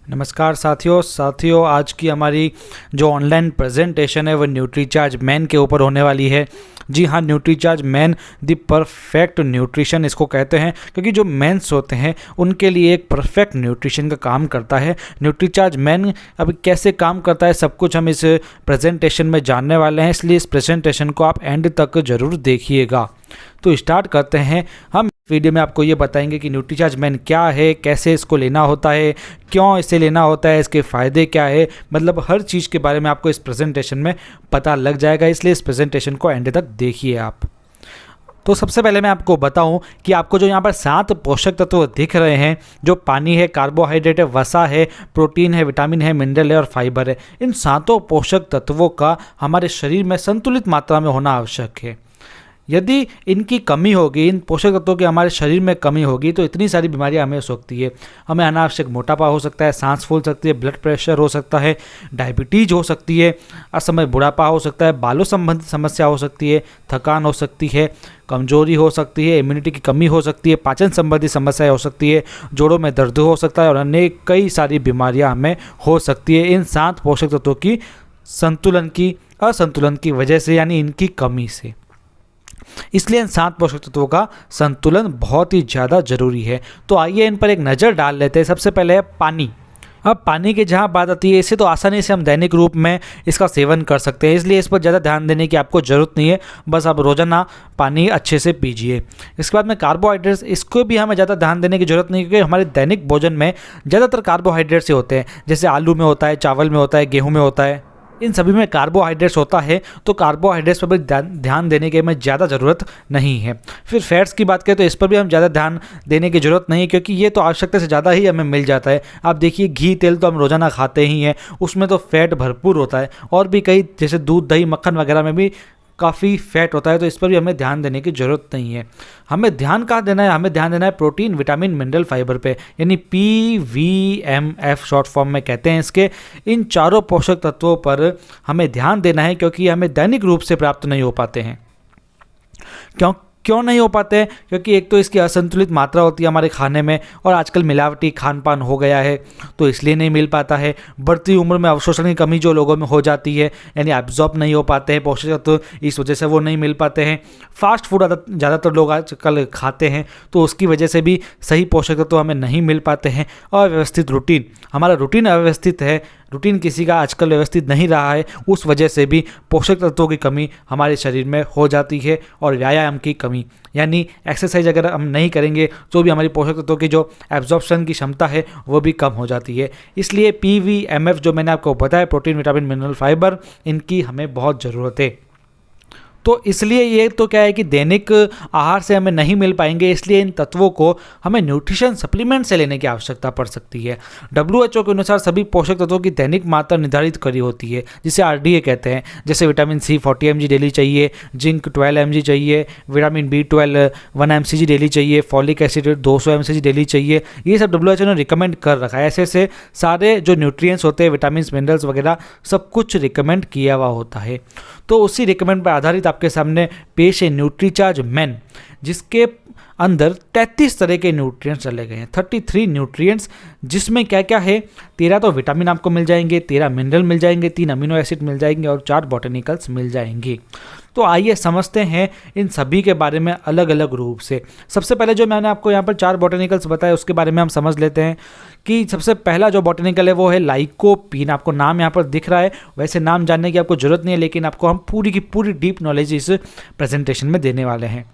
नमस्कार साथियों आज की हमारी जो ऑनलाइन प्रेजेंटेशन है वो न्यूट्रीचार्ज मैन के ऊपर होने वाली है। जी हाँ, Nutricharge man the perfect nutrition इसको कहते हैं, क्योंकि जो मेंस होते हैं उनके लिए एक परफेक्ट न्यूट्रिशन का काम करता है। न्यूट्रीचार्ज मैन अब कैसे काम करता है सब कुछ हम इस प्रेजेंटेशन में जानने वाले हैं, इसलिए इस प्रेजेंटेशन को आप एंड तक ज़रूर देखिएगा। तो स्टार्ट करते हैं। हम वीडियो में आपको ये बताएंगे कि न्यूट्रीचार्ज मैन क्या है, कैसे इसको लेना होता है, क्यों इसे लेना होता है, इसके फ़ायदे क्या है, मतलब हर चीज़ के बारे में आपको इस प्रेजेंटेशन में पता लग जाएगा, इसलिए इस प्रेजेंटेशन को एंड तक देखिए आप। तो सबसे पहले मैं आपको बताऊं कि आपको जो यहाँ पर 7 पोषक तत्व दिख रहे हैं, जो पानी है, कार्बोहाइड्रेट है, वसा है, प्रोटीन है, विटामिन है, मिनरल है और फाइबर है, इन 7 पोषक तत्वों का हमारे शरीर में संतुलित मात्रा में होना आवश्यक है। यदि इनकी कमी होगी, इन पोषक तत्वों की हमारे शरीर में कमी होगी तो इतनी सारी बीमारियां हमें हो सकती है। हमें अनावश्यक मोटापा हो सकता है, सांस फूल सकती है, ब्लड प्रेशर हो सकता है, डायबिटीज हो सकती है, असमय बुढ़ापा हो सकता है, बालों संबंधित समस्या हो सकती है, थकान हो सकती है, कमजोरी हो सकती है, इम्यूनिटी की कमी हो सकती है, पाचन संबंधी समस्याएं हो सकती है, जोड़ों में दर्द हो सकता है और अन्य कई सारी बीमारियां हमें हो सकती है इन 7 पोषक तत्वों की असंतुलन की वजह से, यानी इनकी कमी से। इसलिए इन 7 पोषक तत्वों का संतुलन बहुत ही ज़्यादा जरूरी है। तो आइए इन पर एक नज़र डाल लेते हैं। सबसे पहले है पानी। अब पानी की जहाँ बात आती है, इसे तो आसानी से हम दैनिक रूप में इसका सेवन कर सकते हैं, इसलिए इस पर ज़्यादा ध्यान देने की आपको ज़रूरत नहीं है, बस आप रोज़ाना पानी अच्छे से पीजिए। इसके बाद में कार्बोहाइड्रेट्स, इसको भी हमें ज़्यादा ध्यान देने की ज़रूरत नहीं, क्योंकि हमारे दैनिक भोजन में ज़्यादातर कार्बोहाइड्रेट्स ही होते हैं, जैसे आलू में होता है, चावल में होता है, गेहूँ में होता है, इन सभी में कार्बोहाइड्रेट्स होता है, तो कार्बोहाइड्रेट्स पर भी ध्यान देने की हमें ज़्यादा ज़रूरत नहीं है। फिर फैट्स की बात करें तो इस पर भी हम ज़्यादा ध्यान देने की ज़रूरत नहीं है, क्योंकि ये तो आवश्यकता से ज़्यादा ही हमें मिल जाता है। आप देखिए, घी तेल तो हम रोज़ाना खाते ही हैं, उसमें तो फैट भरपूर होता है, और भी कई जैसे दूध दही मक्खन वगैरह में भी काफ़ी फैट होता है, तो इस पर भी हमें ध्यान देने की ज़रूरत नहीं है। हमें ध्यान कहाँ देना है? हमें ध्यान देना है प्रोटीन, विटामिन, मिनरल, फाइबर पे, यानी PVMF शॉर्ट फॉर्म में कहते हैं इसके। इन चारों पोषक तत्वों पर हमें ध्यान देना है, क्योंकि हमें दैनिक रूप से प्राप्त नहीं हो पाते हैं। क्यों नहीं हो पाते हैं? क्योंकि एक तो इसकी असंतुलित मात्रा होती है हमारे खाने में, और आजकल मिलावटी खान पान हो गया है, तो इसलिए नहीं मिल पाता है। बढ़ती उम्र में अवशोषण की कमी जो लोगों में हो जाती है, यानी एब्जॉर्ब नहीं हो पाते हैं पोषक तत्व, इस वजह से वो नहीं मिल पाते हैं। फास्ट फूड ज़्यादातर लोग आजकल खाते हैं, तो उसकी वजह से भी सही पोषक तत्व हमें नहीं मिल पाते हैं। अव्यवस्थित रूटीन, हमारा रूटीन अव्यवस्थित है, रूटीन किसी का आजकल व्यवस्थित नहीं रहा है, उस वजह से भी पोषक तत्वों की कमी हमारे शरीर में हो जाती है। और व्यायाम की कमी, यानी एक्सरसाइज अगर हम नहीं करेंगे तो भी हमारी पोषक तत्वों की जो एब्जॉर्प्शन की क्षमता है वो भी कम हो जाती है। इसलिए PVMF जो मैंने आपको बताया, प्रोटीन, विटामिन, मिनरल, फाइबर, इनकी हमें बहुत ज़रूरत है। तो इसलिए ये तो क्या है कि दैनिक आहार से हमें नहीं मिल पाएंगे, इसलिए इन तत्वों को हमें न्यूट्रिशन सप्लीमेंट से लेने की आवश्यकता पड़ सकती है। WHO के अनुसार सभी पोषक तत्वों की दैनिक मात्रा निर्धारित करी होती है, जिसे RDA कहते हैं। जैसे विटामिन C 40 mg डेली चाहिए, जिंक 12 mg चाहिए, विटामिन B12 1 mg डेली चाहिए, फॉलिक एसिड 200 mg डेली चाहिए। ये सब WHO ने रिकमेंड कर रखा है। ऐसे सारे जो न्यूट्रिएंट्स होते हैं, विटामिन, मिनरल्स वगैरह, सब कुछ रिकमेंड किया हुआ होता है। तो उसी रिकमेंड पर आधारित आपके सामने पेश है न्यूट्रीचार्ज मैन, जिसके अंदर 33 तरह के न्यूट्रिएंट्स चले गए हैं, 33 न्यूट्रिएंट्स, जिसमें क्या क्या है? 13 तो विटामिन आपको मिल जाएंगे, 13 मिनरल मिल जाएंगे, 3 अमीनो एसिड मिल जाएंगे और 4 बॉटनिकल्स मिल जाएंगे। तो आइए समझते हैं इन सभी के बारे में अलग अलग रूप से। सबसे पहले जो मैंने आपको यहाँ पर 4 बॉटनिकल्स बताए, उसके बारे में हम समझ लेते हैं कि सबसे पहला जो बॉटनिकल है वो है लाइकोपीन। आपको नाम यहाँ पर दिख रहा है, वैसे नाम जानने की आपको जरूरत नहीं है, लेकिन आपको हम पूरी की पूरी डीप नॉलेज इस प्रेजेंटेशन में देने वाले हैं।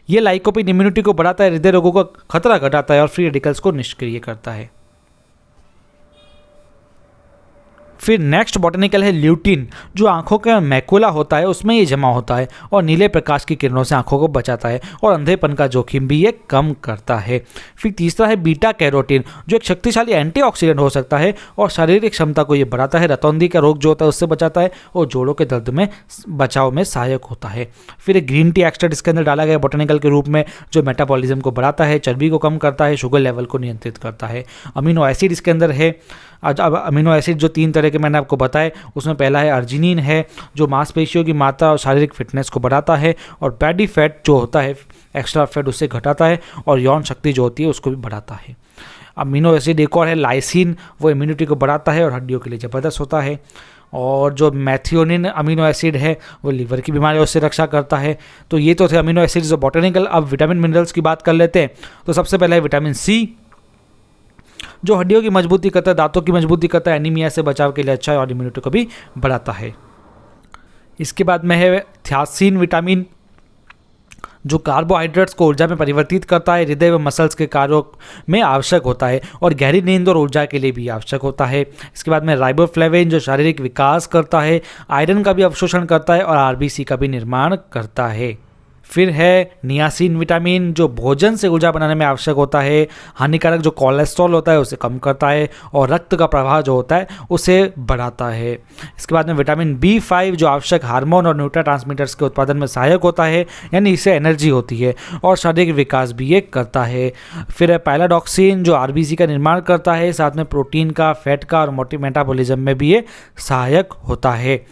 ये लाइकोपीन इम्यूनिटी को बढ़ाता है, हृदय रोगों का खतरा घटाता है और फ्री रेडिकल्स को निष्क्रिय करता है। फिर नेक्स्ट बॉटनिकल है ल्यूटीन, जो आंखों का मैकुला होता है उसमें ये जमा होता है और नीले प्रकाश की किरणों से आंखों को बचाता है और अंधेपन का जोखिम भी ये कम करता है। फिर तीसरा है बीटा कैरोटीन, जो एक शक्तिशाली एंटीऑक्सीडेंट हो सकता है और शारीरिक क्षमता को ये बढ़ाता है, रतौंधी का रोग जो होता है उससे बचाता है और जोड़ों के दर्द में बचाव में सहायक होता है। फिर एक ग्रीन टी एक्सट्रैक्ट इसके अंदर डाला गया बॉटनिकल के रूप में, जो मेटाबॉलिज्म को बढ़ाता है, चर्बी को कम करता है, शुगर लेवल को नियंत्रित करता है। अमीनो एसिड इसके अंदर है। अब अमीनो एसिड जो 3 तरह के मैंने आपको बताए, उसमें पहला है अर्जिनिन है, जो मांसपेशियों की मात्रा और शारीरिक फिटनेस को बढ़ाता है, और बैडी फैट जो होता है, एक्स्ट्रा फैट, उससे घटाता है, और यौन शक्ति जो होती है उसको भी बढ़ाता है। अमीनो एसिड एक और है लाइसिन, वो इम्यूनिटी को बढ़ाता है और हड्डियों के लिए ज़बरदस्त होता है। और जो मैथियोनिन अमीनो एसिड है वो लीवर की बीमारियों से रक्षा करता है। तो ये तो थे अमीनो एसिड्स जो बॉटनिकल। अब विटामिन मिनरल्स की बात कर लेते हैं। तो सबसे पहले है विटामिन सी, जो हड्डियों की मजबूती करता है, दांतों की मजबूती करता है, एनीमिया से बचाव के लिए अच्छा है और इम्यूनिटी को भी बढ़ाता है। इसके बाद में है थियासिन विटामिन, जो कार्बोहाइड्रेट्स को ऊर्जा में परिवर्तित करता है, हृदय व मसल्स के कार्यों में आवश्यक होता है और गहरी नींद और ऊर्जा के लिए भी आवश्यक होता है। इसके बाद में राइबोफ्लेविन, जो शारीरिक विकास करता है, आयरन का भी अवशोषण करता है और आरबीसी का भी निर्माण करता है। फिर है नियासिन विटामिन, जो भोजन से ऊर्जा बनाने में आवश्यक होता है, हानिकारक जो कोलेस्ट्रॉल होता है उसे कम करता है और रक्त का प्रवाह जो होता है उसे बढ़ाता है। इसके बाद में विटामिन B5, जो आवश्यक हार्मोन और न्यूरोट्रांसमीटर्स के उत्पादन में सहायक होता है, यानी इससे एनर्जी होती है और शारीरिक विकास भी ये करता है। फिर है पैराडॉक्सिन, जो आरबीसी का निर्माण करता है, साथ में प्रोटीन का, फैट का और मोटी मेटाबॉलिज्म में भी ये सहायक होता है।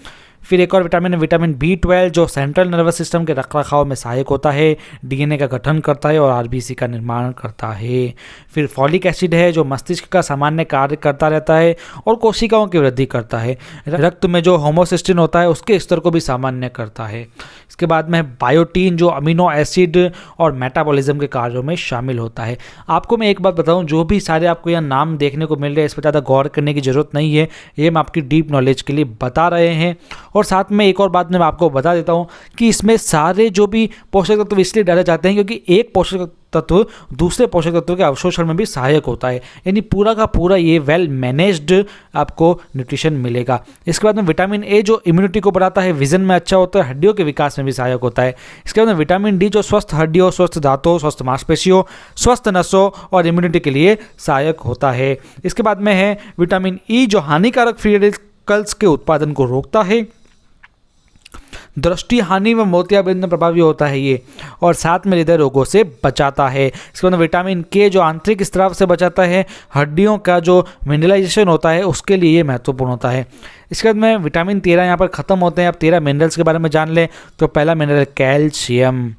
फिर एक और विटामिन है विटामिन B12, जो सेंट्रल नर्वस सिस्टम के रखरखाव में सहायक होता है, डीएनए का गठन करता है और आरबीसी का निर्माण करता है। फिर फॉलिक एसिड है, जो मस्तिष्क का सामान्य कार्य करता रहता है और कोशिकाओं की वृद्धि करता है। रक्त में जो होमोसिस्टिन होता है उसके स्तर को भी सामान्य करता है। इसके बाद में बायोटीन, जो अमीनो एसिड और मेटाबॉलिज्म के कार्यों में शामिल होता है। आपको मैं एक बात बताऊं, जो भी सारे आपको यहाँ नाम देखने को मिल रहे हैं इस पर ज़्यादा गौर करने की ज़रूरत नहीं है, ये हम आपकी डीप नॉलेज के लिए बता रहे हैं। और साथ में एक और बात मैं आपको बता देता हूँ कि इसमें सारे जो भी पोषक तत्व इसलिए डाले जाते हैं क्योंकि एक पोषक तत्व दूसरे पोषक तत्वों के अवशोषण में भी सहायक होता है, यानी पूरा का पूरा ये वेल मैनेज्ड आपको न्यूट्रिशन मिलेगा। इसके बाद में विटामिन ए, जो इम्यूनिटी को बढ़ाता है, विजन में अच्छा होता है, हड्डियों के विकास में भी सहायक होता है। इसके बाद में विटामिन डी, जो स्वस्थ हड्डियों, स्वस्थ दांतों, स्वस्थ मांसपेशियों, स्वस्थ नसों और इम्यूनिटी के लिए सहायक होता है। इसके बाद में है विटामिन ई, जो हानिकारक फ्री रेडिकल्स के उत्पादन को रोकता है, दृष्टि हानि व मोतियाबिंद में प्रभावी होता है ये, और साथ में हृदय रोगों से बचाता है। इसके बाद विटामिन के, जो आंतरिक स्त्राव से बचाता है, हड्डियों का जो मिनरलाइजेशन होता है उसके लिए ये महत्वपूर्ण होता है। इसके बाद में विटामिन 13 यहाँ पर ख़त्म होते हैं। अब 13 मिनरल्स के बारे में जान लें। तो पहला मिनरल कैल्शियम,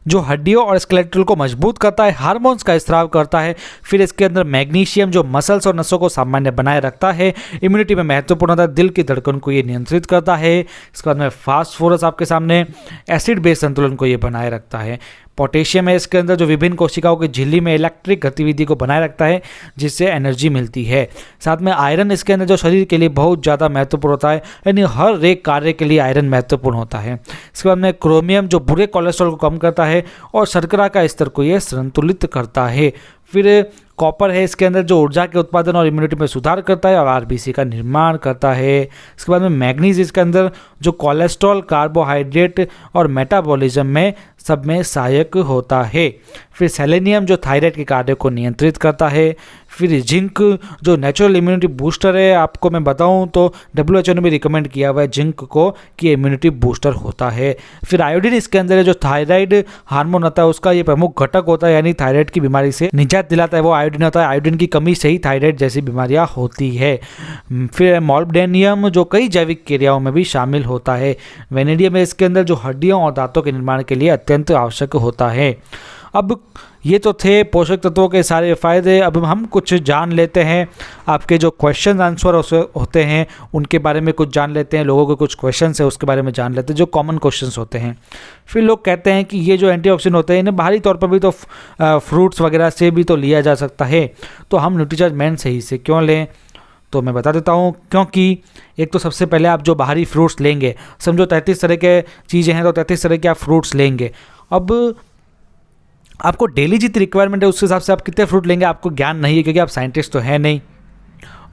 जो हड्डियों और स्केलेटल को मजबूत करता है, हार्मोन्स का स्त्राव करता है। फिर इसके अंदर मैग्नीशियम, जो मसल्स और नसों को सामान्य बनाए रखता है, इम्यूनिटी में महत्वपूर्ण होता है, दिल की धड़कन को ये नियंत्रित करता है। इसके बाद में फास्फोरस आपके सामने एसिड बेस संतुलन को ये बनाए रखता है। पोटेशियम है इसके अंदर, जो विभिन्न कोशिकाओं की झिल्ली में इलेक्ट्रिक गतिविधि को बनाए रखता है जिससे एनर्जी मिलती है। साथ में आयरन इसके अंदर, जो शरीर के लिए बहुत ज़्यादा महत्वपूर्ण होता है, यानी हर एक कार्य के लिए आयरन महत्वपूर्ण होता है। इसके बाद में क्रोमियम, जो बुरे कोलेस्ट्रॉल को कम करता है और शर्करा का स्तर को ये संतुलित करता है। फिर कॉपर है इसके अंदर, जो ऊर्जा के उत्पादन और इम्यूनिटी में सुधार करता है और आरबीसी का निर्माण करता है। इसके बाद में मैग्नीज इसके अंदर, जो कोलेस्ट्रॉल, कार्बोहाइड्रेट और मेटाबॉलिज्म में सब में सहायक होता है। फिर सेलेनियम, जो थायराइड के कार्य को नियंत्रित करता है। फिर जिंक, जो नेचुरल इम्यूनिटी बूस्टर है, आपको मैं बताऊं तो WHO ने भी रिकमेंड किया हुआ है जिंक को कि इम्यूनिटी बूस्टर होता है। फिर आयोडीन इसके अंदर है, जो थायराइड हार्मोन होता है उसका ये प्रमुख घटक होता है, यानी थायराइड की बीमारी से निजात दिलाता है वो आयोडीन होता है। आयोडीन की कमी से ही थायराइड जैसी बीमारियां होती है। फिर मॉल्ब्डेनियम, जो कई जैविक क्रियाओं में भी शामिल होता है। वेनेडियम है इसके अंदर, जो हड्डियों और दांतों के निर्माण के लिए अत्यंत आवश्यक होता है। अब ये तो थे पोषक तत्वों के सारे फ़ायदे। अब हम कुछ जान लेते हैं, आपके जो क्वेश्चन आंसर होते हैं उनके बारे में कुछ जान लेते हैं। लोगों के कुछ क्वेश्चन है उसके बारे में जान लेते हैं, जो कॉमन क्वेश्चन होते हैं। फिर लोग कहते हैं कि ये जो एंटीऑक्सीडेंट होते हैं इन्हें बाहरी तौर पर भी तो फ्रूट्स वगैरह से भी तो लिया जा सकता है, तो हम न्यूट्रीचार्ज मेन सही से क्यों लें? तो मैं बता देता हूँ, क्योंकि एक तो सबसे पहले आप जो बाहरी फ्रूट्स लेंगे, समझो 33 तरह के चीज़ें हैं तो 33 तरह के आप फ्रूट्स लेंगे। अब आपको डेली जितनी रिक्वायरमेंट है उस हिसाब से आप कितने फ्रूट लेंगे आपको ज्ञान नहीं है, क्योंकि आप साइंटिस्ट तो है नहीं।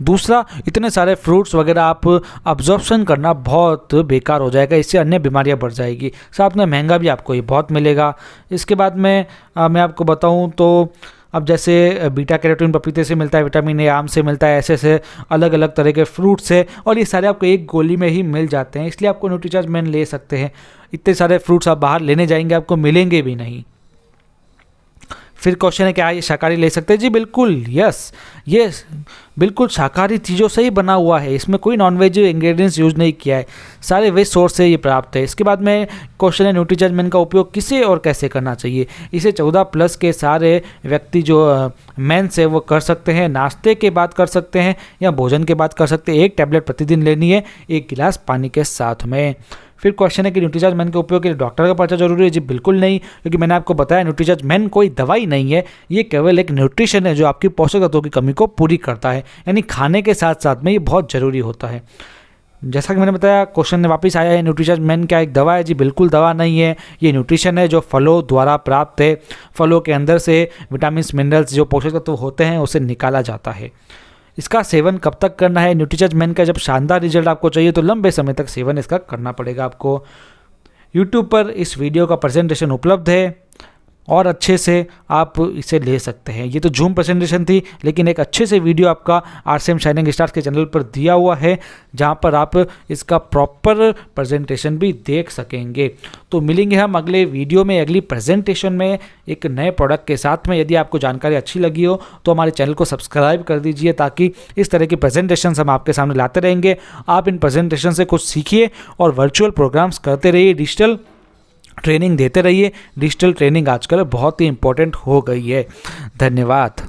दूसरा, इतने सारे फ्रूट्स वगैरह आप अब्जॉर्प्शन करना बहुत बेकार हो जाएगा, इससे अन्य बीमारियां बढ़ जाएगी। साथ में महंगा भी आपको ये बहुत मिलेगा। इसके बाद में मैं आपको बताऊं तो अब जैसे बीटा कैरोटीन पपीते से मिलता है, विटामिन ए आम से मिलता है, ऐसे अलग अलग तरह के फ्रूट्स है और ये सारे आपको एक गोली में ही मिल जाते हैं, इसलिए आपको न्यूट्रीचार्ज मेन ले सकते हैं। इतने सारे फ्रूट्स आप बाहर लेने जाएंगे आपको मिलेंगे भी नहीं। फिर क्वेश्चन है क्या ये शाकाहारी ले सकते हैं? जी बिल्कुल, यस, ये बिल्कुल शाकाहारी चीज़ों से ही बना हुआ है, इसमें कोई नॉनवेज इंग्रेडिएंट्स यूज़ नहीं किया है, सारे वेज सोर्स से ये प्राप्त है। इसके बाद में क्वेश्चन है न्यूट्रीचार्ज मेन का उपयोग किसे और कैसे करना चाहिए? इसे 14+ के सारे व्यक्ति जो मेंस है वो कर सकते हैं, नाश्ते के बाद कर सकते हैं या भोजन के बाद कर सकते हैं। 1 टैबलेट प्रतिदिन लेनी है 1 गिलास पानी के साथ में। फिर क्वेश्चन है कि न्यूट्रीचार्ज मेन के उपयोग के लिए डॉक्टर का पर्चा जरूरी है? जी बिल्कुल नहीं, क्योंकि मैंने आपको बताया न्यूट्रीचार्ज मेन कोई दवाई नहीं है, ये केवल एक न्यूट्रिशन है जो आपकी पोषक तत्वों की कमी को पूरी करता है, यानी खाने के साथ साथ में ये बहुत ज़रूरी होता है। जैसा कि मैंने बताया, क्वेश्चन में वापस आया है, न्यूट्रीचार्ज मेन क्या एक दवा है? जी बिल्कुल दवा नहीं है, ये न्यूट्रिशन है जो फलों द्वारा प्राप्त है। फलों के अंदर से विटामिन मिनरल्स जो पोषक तत्व होते हैं उसे निकाला जाता है। इसका सेवन कब तक करना है? न्यूट्रीचार्ज मेन का जब शानदार रिजल्ट आपको चाहिए तो लंबे समय तक सेवन इसका करना पड़ेगा आपको। यूट्यूब पर इस वीडियो का प्रेजेंटेशन उपलब्ध है और अच्छे से आप इसे ले सकते हैं। ये तो जूम प्रेजेंटेशन थी, लेकिन एक अच्छे से वीडियो आपका RCM शाइनिंग स्टार्स के चैनल पर दिया हुआ है जहां पर आप इसका प्रॉपर प्रेजेंटेशन भी देख सकेंगे। तो मिलेंगे हम अगले वीडियो में, अगली प्रेजेंटेशन में एक नए प्रोडक्ट के साथ में। यदि आपको जानकारी अच्छी लगी हो तो हमारे चैनल को सब्सक्राइब कर दीजिए, ताकि इस तरह की प्रेजेंटेशन हम आपके सामने लाते रहेंगे। आप इन प्रेजेंटेशन से कुछ सीखिए और वर्चुअल प्रोग्राम्स करते रहिए, डिजिटल ट्रेनिंग देते रहिए। डिजिटल ट्रेनिंग आजकल बहुत ही इम्पोर्टेंट हो गई है। धन्यवाद।